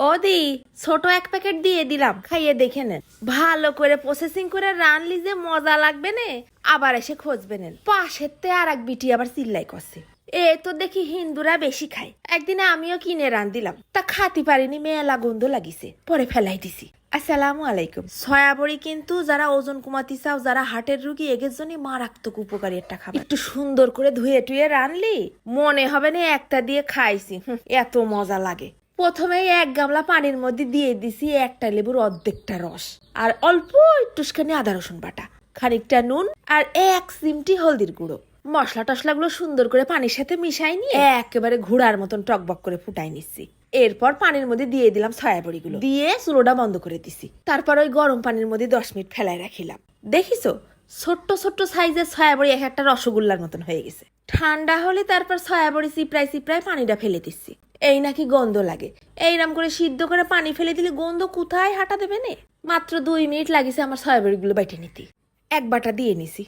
ও দি, ছোট এক প্যাকেট দিয়ে দিলাম, খাইয়ে দেখে নেন। ভালো করে প্রসেসিং করে রানলি যে মজা লাগবে নে, আবার এসে খুঁজবে নেন। পাশের তে আর এক বিটি আবার চিল্লাই করছে, এ তো দেখি হিন্দুরা বেশি খায়। একদিনে আমিও কিনে রান দিলাম, তা খাতি পারিনি, মেলা গন্ধ লাগিছে, পরে ফেলাই দিছি। আসসালামু আলাইকুম। সয়াবড়ি কিন্তু যারা ওজন কমাতে চাও, যারা হার্টের রুগী, এগের জন্য মারাত্মক উপকারী একটা খাবার। একটু সুন্দর করে ধুয়ে টুয়ে রানলি মনে হবে না একটা দিয়ে খাইছি, এত মজা লাগে। প্রথমেই এক গামলা পানির মধ্যে দিয়ে দিছি একটা লেবুর অর্ধেকটা রস, আর অল্প একটুখানি আদা রসুন বাটা, খানিকটা নুন, আর এক চিমটি হলদির গুঁড়ো। মশলা টসলা গুলো সুন্দর করে পানির সাথে মিশাই নিয়ে একেবারে ঘোড়ার মতন টকবক করে ফুটাই নিচ্ছি। এরপর পানির মধ্যে দিয়ে দিলাম সয়াবড়ি গুলো, দিয়ে চুলোটা বন্ধ করে দিছি। তারপর ওই গরম পানির মধ্যে 10 মিনিট ফেলায় রাখিলাম। দেখিছো ছোট্ট ছোট্ট সাইজের সয়াবড়ি এক একটা রসগোল্লার মতন হয়ে গেছে। ঠান্ডা হলে তারপর সয়াবড়ি চিপড়ায় চিপড়ায় পানিটা ফেলে দিচ্ছি। এই নাকি গন্ধ লাগে, এইরকম করে সিদ্ধ করে পানি ফেলে দিলে গন্ধ কোথায় হাঁটা দেবে নে। মাত্র 2 মিনিট লাগিছে আমার সয়াবড়ি গুলো বাইটে নিতে। এক বাটা দিয়ে নিছি।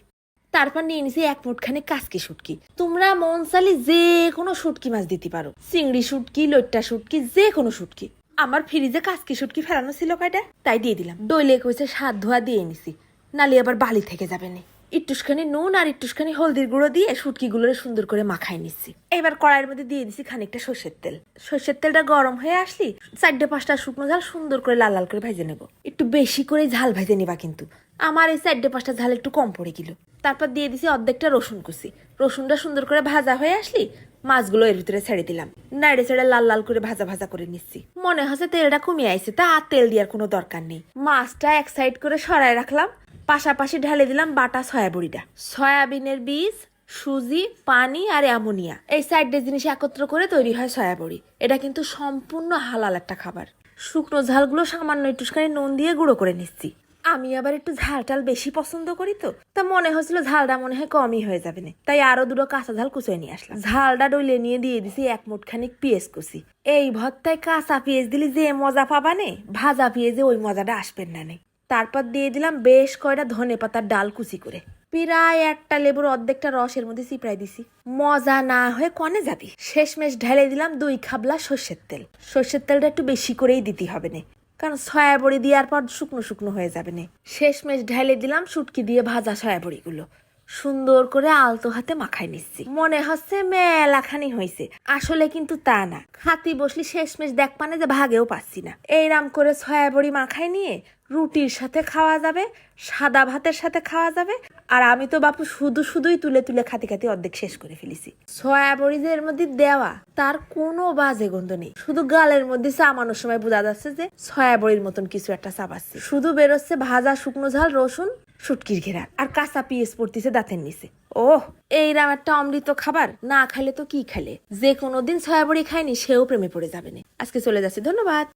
তারপর নিয়ে নিছি এক মুঠখানি কাসকি শুটকি। তোমরা মন চালি যে কোনো শুটকি মাছ দিতে পারো, চিংড়ি শুটকি, লইট্টা শুটকি, যে কোনো শুটকি। আমার ফ্রিজে কাসকি শুটকি ফেরানো ছিল কয়টা, তাই দিয়ে দিলাম। ডইলে কইছে স্বাদ ধোয়া দিয়ে নিছি, নালি আবার বালি থেকে যাবে না। একটুখানি নুন আর একটুখানি হলদির গুঁড়ো দিয়ে শুটকি গুলো সুন্দর করে মাখাই নিচ্ছি। এবার কড়াইয়ের মধ্যে দিয়ে দিছি খানিকটা সর্ষের তেল। সর্ষের তেলটা গরম হয়ে আসলি 4-5টা শুকনো ঝাল সুন্দর করে লাল লাল করে ভেজে নেবো। একটু বেশি করে ঝাল ভেজে নেবা কিন্তু, আমার এই 4-5টা ঝাল একটু কম পড়ে গেল। তারপর দিয়ে দিছি অর্ধেকটা রসুন কুচি। রসুনটা সুন্দর করে ভাজা হয়ে আসলি মাছগুলো এর ভিতরে ছেড়ে দিলাম। নাড়ে ছেড়ে লাল লাল করে ভাজা ভাজা করে নিচ্ছি। মনে হচ্ছে তেলটা কমিয়ে আইছে, তা আর তেল দেওয়ার কোনো দরকার নেই। মাছটা এক সাইড করে সরাই রাখলাম, পাশাপাশি ঢালে দিলাম বাটা সয়াবড়িটা। সয়াবিনের বীজ, সুজি, পানি আর অ্যামোনিয়া, এই 4টে জিনিস একত্র করে তৈরি হয় সয়াবড়ি। এটা কিন্তু সম্পূর্ণ হালাল একটা খাবার। শুকনো ঝালগুলো সামান্য একটুখানি নুন দিয়ে গুঁড়ো করে নিচ্ছি। আমি আবার একটু ঝাল টাল বেশি পছন্দ করি, তো তা মনে হচ্ছিল ঝালটা মনে হয় কমই হয়ে যাবে না, তাই আরো 2টো কাঁচা ঝাল কুচিয়ে নিয়ে আসলাম। ঝালটা ডইলে নিয়ে দিয়ে দিছি এক মুঠখানি পেঁয়াজ কুচি। এই ভর্তায় কাঁচা পেঁয়াজ দিলে যে মজা পাবা নে, ভাজা পেঁয়াজে ওই মজাটা আসবেন না। তারপর দিয়ে দিলাম বেশ কয়টা ধনে পাতার ডাল কুচি করে। প্রায় একটা লেবুর অর্ধেকটা রসের মধ্যে চিপড়াই দিছি। মজা না হয়ে কনে যাবি। শেষমেশ ঢেলে দিলাম 2 খাবলা সর্ষের তেল। সর্ষের তেলটা একটু বেশি করেই দিতে হবে না, কারণ সয়াবড়ি দেওয়ার পর শুকনো শুকনো হয়ে যাবে না। শেষমেশ ঢেলে দিলাম শুটকি দিয়ে ভাজা সয়াবড়ি গুলো। সুন্দর করে আলতো হাতে মাখাই নিচ্ছি। মনে হচ্ছে মেলাখানি হয়েছে, আসলে কিন্তু তা না। খাতি বসলি শেষমেশ দেখ পানে যে ভাগেও পাচ্ছি না। এইরাম করে সয়াবড়ি মাখাই নিয়ে রুটির সাথে খাওয়া যাবে, সাদা ভাতের সাথে খাওয়া যাবে। আর আমি তো বাপু শুধুই তুলে তুলে খাতি খাতি অর্ধেক শেষ করে ফেলেছি। সয়াবড়ি যে এর মধ্যে দেওয়া, তার কোনো বাজে গন্ধ নেই। শুধু গালের মধ্যে চাবানোর সময় বোঝা যাচ্ছে যে সয়াবড়ির মতন কিছু একটা চাবাচ্ছে। শুধু বেরোচ্ছে ভাজা শুকনো ঝাল, রসুন, শুটকির ঘেরা আর কাঁচা পিঁয়াজ পড়তেছে দাঁতের নিচে। ওহ, এইরাম একটা অমৃত খাবার না খাইলে তো কি খেলে। যে কোনোদিন সয়াবড়ি খায়নি সেও প্রেমে পড়ে যাবে না। আজকে চলে যাচ্ছি, ধন্যবাদ।